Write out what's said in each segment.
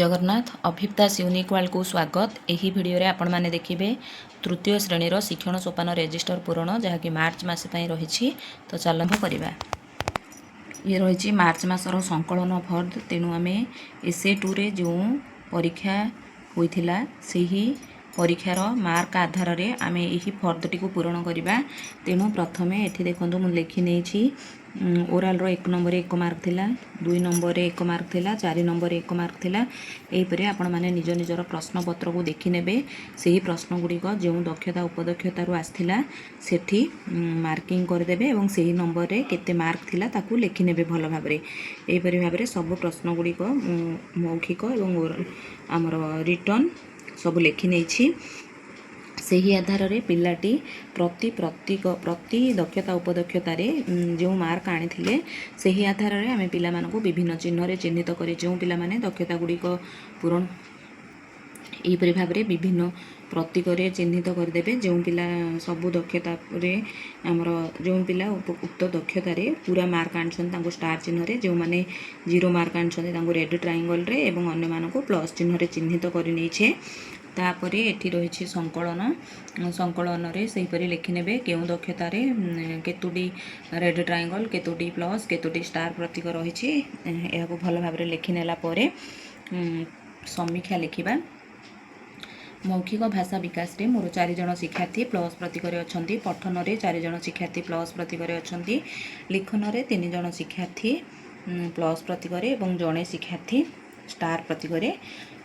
Jagannath अभिप्तास unique world को स्वागत। यही वीडियो रे आपण माने देखिबे तृतीय श्रेणी रो शिक्षण सोपान रजिस्टर पूरण जहाँकि मार्च मास पई रहिछि। तो चलंभ करिबा। ये रहिछि मार्च मासर संकलन फर्द। तेणु आमे एसए 2 रे जो परीक्षा होइथिला सेही परीक्षार मार्क आधार रे आमे एही फर्दटी को पूरण करिबा। तेणु प्रथमे एठी देखंतु मु लिखि नेछि ओराल रो 1 नंबर 1 मार्क थिला, 2 नंबर 1 मार्क थिला, 4 नंबर 1 मार्क थिला। एही परे आपण माने निज निजर प्रश्न पत्र को देखि नेबे। सेही प्रश्न गुडी को जो दक्षता उपदक्षता रु आस्थिला सेठी मार्किंग कर देबे एवं सेही नंबर रे केते मार्क थिला ताकू लिखि नेबे भलो भाबरे। एही परे भाबरे सब प्रश्न गुडी को मौखिक एवं हमर रिटर्न सब लिखि नेछि। सेही आधार रे पिलाटी प्रति दक्षता उपदक्षता रे जो मार्क आनी थिले सेही आधार रे आमे पिला मानको विभिन्न चिन्ह रे चिन्हित करी जो पिला माने दक्षता गुडी को पूरण एही परि भाव रे विभिन्न प्रतीक रे चिन्हित कर देबे। जो पिला सब दक्षता रे हमर जो पिला उक्त दक्षता रे पूरा मार्क आनछन तांको स्टार चिन्ह रे, जो माने 0 मार्क आनछन तांको रेड ट्रायंगल रे एवं अन्य मानको प्लस चिन्ह रे चिन्हित करि नै छे। तापरे एठी रहिछि संकलन रे सही परि लिखि नेबे केउ दक्षता रे केतुडी रेड ट्रायंगल केतुडी प्लस केतुडी स्टार प्रतीक रहिछि। एहा को भलो भाबरे लिखि नेला परे समीक्षा लिखिबा। मौखिक भाषा विकास रे मोर 4 जण शिक्षार्थी प्लस प्रतीक रे अछंती। पठन रे 4 जण शिक्षार्थी प्लस प्रतीक रे अछंती। लिखन रे 3 जण शिक्षार्थी प्लस प्रतीक रे एवं जणे शिक्षार्थी स्टार प्रतीक रे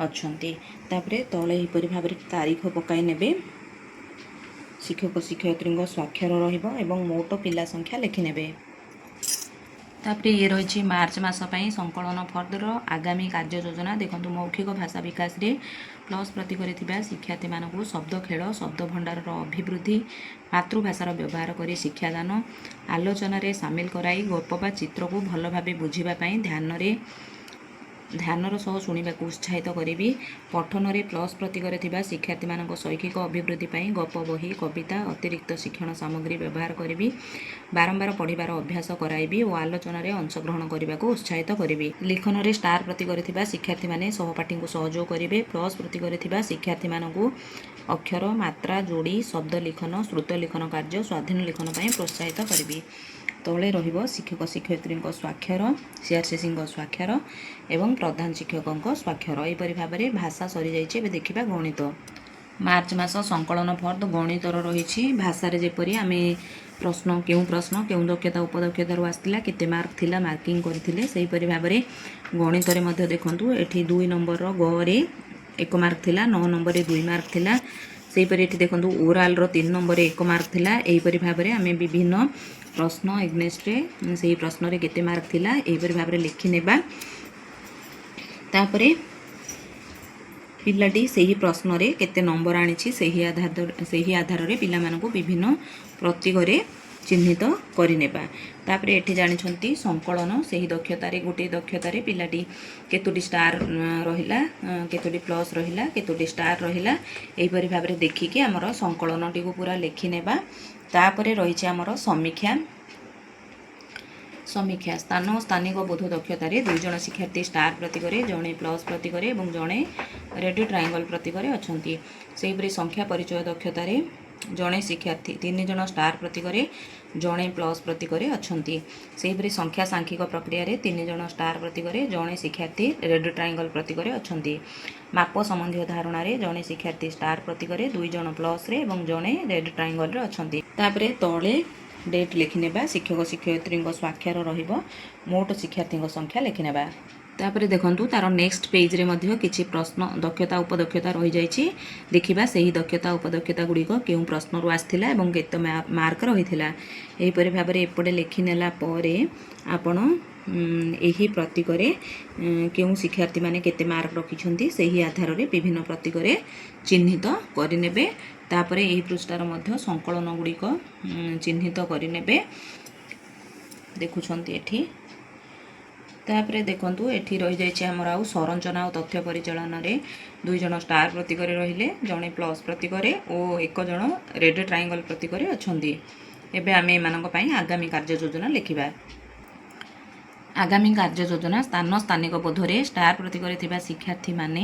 अछंती। तापरे तळे ही परि भाबरे तारीख पकाई नेबे। शिक्षक शिक्षयित्री स्वाक्षर रहिबो एवं मोट पिला संख्या लिखि नेबे। तापरे ये रहिछि मार्च मास पई संकलन फर्दर आगामी कार्य योजना। देखंतु मौखिक भाषा विकास रे प्लस प्रतीक रे थिबा शिक्षार्थी मानकु शब्द खेल शब्द भंडार रो अभिवृद्धि मातृभाषार व्यवहार करी शिक्षादान आलोचना रे शामिल कराई गप बा चित्र को भलो भाबे बुझिबा पई ध्यानर सह शुणा को उत्साहित करी। पठन रे प्लस प्रतीक रे थिबा शिक्षार्थी मानक शैक्षिक अभिवृद्धि पई गप बही कविता अतिरिक्त शिक्षण सामग्री व्यवहार करी बारंबार पढ़िबार अभ्यास कराइबी और आलोचना रे अंशग्रहण करने को उत्साहित करी। लिखन रे स्टार प्रतीक रे थिबा शिक्षार्थी माने सहपाठी को सहयोग करेंगे। प्लस प्रतीक रे थिबा शिक्षार्थी मानकु अक्षर मात्रा जोड़ी शब्द लिखन श्रुत लिखन कार्य स्वाधीन लिखन पई प्रोत्साहित करी। तले रहिबो शिक्षक शिक्षयित्री स्वाक्षर सीआरसीसी स्वाक्षर एवं प्रधान शिक्षक स्वाक्षर। एपरि भाव में भाषा सरी जाइए। एबे देखिबा गणित। मार्च मास संकलन फर्द गणितर रही भाषा रे जेपरि आमे प्रश्न केउ दक्षता उपदक्षता रु आस्थिला केते मार्क थिला मार्किंग करथिले सेही परि भाव में गणित रे मध्ये देखंतु एठी 2 नंबर रो ग रे 1 मार्क थिला, 9 नंबर रे 2 मार्क थिला। सेही परि एठी देखंतु ओराल रो 3 नंबर रे 1 मार्क थिला। एही परि भाव में आमे विभिन्न प्रश्न एग्नेस्ट रे सेही प्रश्न रे केते मार्क थिला एही परि भाव में लिखि नेबा। तापरे पिलाटी सेही प्रश्न रे केते नंबर आनिछि सेही आधार रे पिला मानकु विभिन्न प्रतीक रे चिन्हित करि नेबा। तापरे एठी जानि छंती संकलन सेही दक्षता रे गोटे दक्षता रे पिलाटी केतोटी स्टार रहिला केतोटी प्लस रहिला केतोटी स्टार रहिला एही परि भाव रे देखि के हमर संकलन टी को पूरा लिखि नेबा। तापरे रहिछि हमर समीक्षा स्थान और स्थानिक बोध दक्षता रे 2 जण शिक्षार्थी स्टार प्रतीक रे जणे प्लस प्रतीक रे एवं जणे रेड ट्रायंगल प्रतीक रे अछंती। सेही परि संख्या परिचय दक्षता रे जणे शिक्षार्थी 3 जण स्टार प्रतीक रे जणे प्लस प्रतीक रे अछंती। सेही परि संख्या सांख्यिक प्रक्रिया रे 3 जण स्टार प्रतीक रे जणे शिक्षार्थी रेड ट्रायंगल प्रतीक रे अछंती। माप संबंधी धारणा रे जणे शिक्षार्थी स्टार प्रतीक रे 2 जण प्लस रे एवं जणे रेड ट्रायंगल रे अछंती। तापरे तळे डेट लिखि नेबा। शिक्षक शिक्षयित्री स्वाक्षर रहिबो। मोट शिक्षार्थी संख्या लिखि नेबा। तापरे देखंतु तार नेक्स्ट पेज रे मध्ये किछि प्रश्न दक्षता उपदक्षता रहि जाइछि। देखिबा सेही दक्षता उपदक्षता गुडी को केउ प्रश्न रु आस्थिला एवं केते मार्क रहिथिला एही परि भाव रे एपडे लिखि नेला परे आपण एही प्रतीक रे केउ शिक्षार्थी माने केते मार्क रखिछंती सेही आधार रे विभिन्न प्रतीक रे चिन्हित करि नेबे। तापरे एही पृष्ठार मध्ये संकलन गुडी को चिन्हित करि नेबे देखुछंती एठी। तापरे देखंतु एठी रहि जाइछि हमर आउ संरचना और तथ्य परिचालन रे 2 जण स्टार प्रतीक रे रहिले जणे प्लस प्रतीक रे और 1 जण रेड ट्रायंगल प्रतीक रे अछंती। एबे आमे मानक पई आगामी कार्य योजना लिखिबा। ଆଗାମୀ କାର୍ଯ୍ୟ ଯୋଜନା ସ୍ଥାନ ସ୍ଥାନିକ ବୋଧରେ ଷ୍ଟାର ପ୍ରତି କରିଥିବା ଶିକ୍ଷାର୍ଥୀମାନେ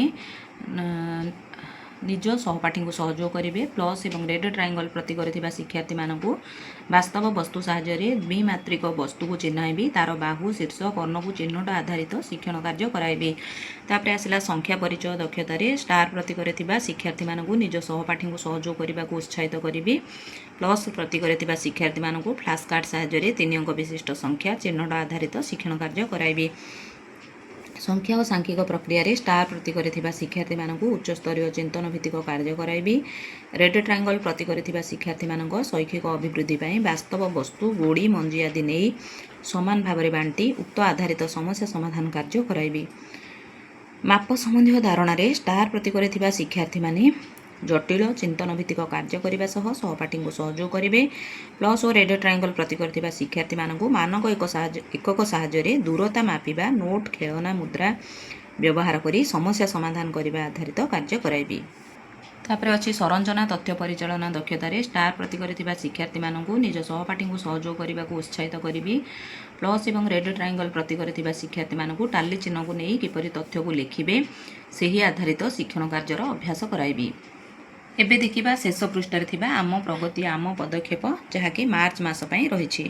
ନିଜ ସହପାଠୀଙ୍କୁ ସହଯୋଗ କରିବେ। ପ୍ଲସ୍ ଏବଂ ରେଡ୍ ଟ୍ରାଇଙ୍ଗଲ୍ ପ୍ରତି କରିଥିବା ଶିକ୍ଷାର୍ଥୀମାନଙ୍କୁ ବାସ୍ତବ ବସ୍ତୁ ସାହାଯ୍ୟରେ ଦ୍ୱିମାତ୍ରିକ ବସ୍ତୁକୁ ଚିହ୍ନାଇବି, ତାର ବାହୁ ଶୀର୍ଷ କର୍ଣ୍ଣକୁ ଚିହ୍ନଟ ଆଧାରିତ ଶିକ୍ଷଣ କାର୍ଯ୍ୟ କରାଇବି। ତାପରେ ଆସିଲା ସଂଖ୍ୟା ପରିଚୟ ଦକ୍ଷତାରେ ଷ୍ଟାର ପ୍ରତି କରିଥିବା ଶିକ୍ଷାର୍ଥୀମାନଙ୍କୁ ନିଜ ସହପାଠୀଙ୍କୁ ସହଯୋଗ କରିବାକୁ ଉତ୍ସାହିତ କରିବି। ପ୍ଲସ୍ ପ୍ରତି କରିଥିବା ଶିକ୍ଷାର୍ଥୀମାନଙ୍କୁ ଫ୍ଲାସ୍ କାର୍ଡ଼ ସାହାଯ୍ୟରେ 3 ଅଙ୍କ ବିଶିଷ୍ଟ ସଂଖ୍ୟା ଚିହ୍ନଟ ଆଧାରିତ ଶିକ୍ଷଣ କାର୍ଯ୍ୟ କରାଇବି। ସଂଖ୍ୟା ଓ ସାଂଖ୍ୟିକ ପ୍ରକ୍ରିୟାରେ ଷ୍ଟାର ପ୍ରତି କରିଥିବା ଶିକ୍ଷାର୍ଥୀମାନଙ୍କୁ ଉଚ୍ଚସ୍ତରୀୟ ଚିନ୍ତନ ଭିତ୍ତିକ କାର୍ଯ୍ୟ କରାଇବି। ରେଡ୍ ଟ୍ରାଇଙ୍ଗଲ୍ ପ୍ରତି କରିଥିବା ଶିକ୍ଷାର୍ଥୀମାନଙ୍କ ଶୈକ୍ଷିକ ଅଭିବୃଦ୍ଧି ପାଇଁ ବାସ୍ତବ ବସ୍ତୁ, ଗୋଡ଼ି, ମଞ୍ଜି ଆଦି ନେଇ ସମାନ ଭାବରେ ବାଣ୍ଟି ଉକ୍ତ ଆଧାରିତ ସମସ୍ୟା ସମାଧାନ କାର୍ଯ୍ୟ କରାଇବି। ମାପ ସମ୍ବନ୍ଧୀୟ ଧାରଣାରେ ଷ୍ଟାର ପ୍ରତି କରିଥିବା ଶିକ୍ଷାର୍ଥୀମାନେ ଜଟିଳ ଚିନ୍ତନ ଭିତ୍ତିକ କାର୍ଯ୍ୟ କରିବା ସହ ସହପାଠୀଙ୍କୁ ସହଯୋଗ କରିବେ। ପ୍ଲସ୍ ଓ ରେଡ୍ ଟ୍ରାଇଙ୍ଗଲ୍ ପ୍ରତି କରିଥିବା ଶିକ୍ଷାର୍ଥୀମାନଙ୍କୁ ମାନକ ଏକକ ସାହାଯ୍ୟରେ ଦୂରତା ମାପିବା, ନୋଟ୍, ଖେଳନା, ମୁଦ୍ରା ବ୍ୟବହାର କରି ସମସ୍ୟା ସମାଧାନ କରିବା ଆଧାରିତ କାର୍ଯ୍ୟ କରାଇବି। ତାପରେ ଅଛି ସରଞ୍ଚନା ତଥ୍ୟ ପରିଚାଳନା ଦକ୍ଷତାରେ ଷ୍ଟାର ପ୍ରତି କରିଥିବା ଶିକ୍ଷାର୍ଥୀମାନଙ୍କୁ ନିଜ ସହପାଠୀଙ୍କୁ ସହଯୋଗ କରିବାକୁ ଉତ୍ସାହିତ କରିବି। ପ୍ଲସ୍ ଏବଂ ରେଡ୍ ଟ୍ରାଇଙ୍ଗଲ୍ ପ୍ରତି କରିଥିବା ଶିକ୍ଷାର୍ଥୀମାନଙ୍କୁ ଟାଲି ଚିହ୍ନକୁ ନେଇ କିପରି ତଥ୍ୟକୁ ଲେଖିବେ ସେହି ଆଧାରିତ ଶିକ୍ଷଣ କାର୍ଯ୍ୟର ଅଭ୍ୟାସ କରାଇବି। ଏବେ ଦେଖିବା ଶେଷ ପୃଷ୍ଠାରେ ଥିବା ଆମ ପ୍ରଗତି ଆମ ପଦକ୍ଷେପ, ଯାହାକି ମାର୍ଚ୍ଚ ମାସ ପାଇଁ ରହିଛି।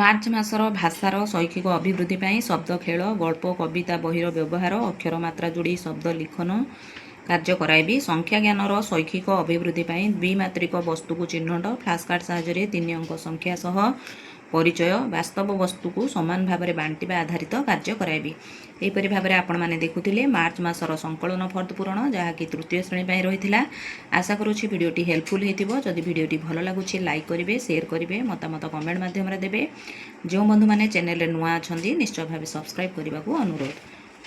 ମାର୍ଚ୍ଚ ମାସର ଭାଷାର ଶୈକ୍ଷିକ ଅଭିବୃଦ୍ଧି ପାଇଁ ଶବ୍ଦ ଖେଳ, ଗଳ୍ପ, କବିତା ବହିର ବ୍ୟବହାର, ଅକ୍ଷର ମାତ୍ରା ଯୋଡ଼ି ଶବ୍ଦ ଲିଖନ କାର୍ଯ୍ୟ କରାଇବି। ସଂଖ୍ୟା ଜ୍ଞାନର ଶୈକ୍ଷିକ ଅଭିବୃଦ୍ଧି ପାଇଁ ଦ୍ୱିମାତ୍ରିକ ବସ୍ତୁକୁ ଚିହ୍ନଟ, ଫ୍ଲାସ୍ କାର୍ଡ଼ ସାହାଯ୍ୟରେ 3 ଅଙ୍କ ସଂଖ୍ୟା ସହ ପରିଚୟ, ବାସ୍ତବ ବସ୍ତୁକୁ ସମାନ ଭାବରେ ବାଣ୍ଟିବା ଆଧାରିତ କାର୍ଯ୍ୟ କରାଇବି। ଏହିପରି ଭାବରେ ଆପଣମାନେ ଦେଖୁଥିଲେ ମାର୍ଚ୍ଚ ମାସର ସଂକଳନ ଫର୍ଦ୍ଦ ପୂରଣ, ଯାହାକି ତୃତୀୟ ଶ୍ରେଣୀ ପାଇଁ ରହିଥିଲା। ଆଶା କରୁଛି ଭିଡ଼ିଓଟି ହେଲ୍ପଫୁଲ୍ ହୋଇଥିବ। ଯଦି ଭିଡ଼ିଓଟି ଭଲ ଲାଗୁଛି ଲାଇକ୍ କରିବେ, ସେୟାର କରିବେ, ମତାମତ କମେଣ୍ଟ ମାଧ୍ୟମରେ ଦେବେ। ଯେଉଁ ବନ୍ଧୁମାନେ ଚ୍ୟାନେଲରେ ନୂଆ ଅଛନ୍ତି ନିଶ୍ଚୟ ଭାବେ ସବସ୍କ୍ରାଇବ୍ କରିବାକୁ ଅନୁରୋଧ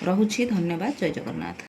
ରହୁଛି। ଧନ୍ୟବାଦ। ଜୟ ଜଗନ୍ନାଥ।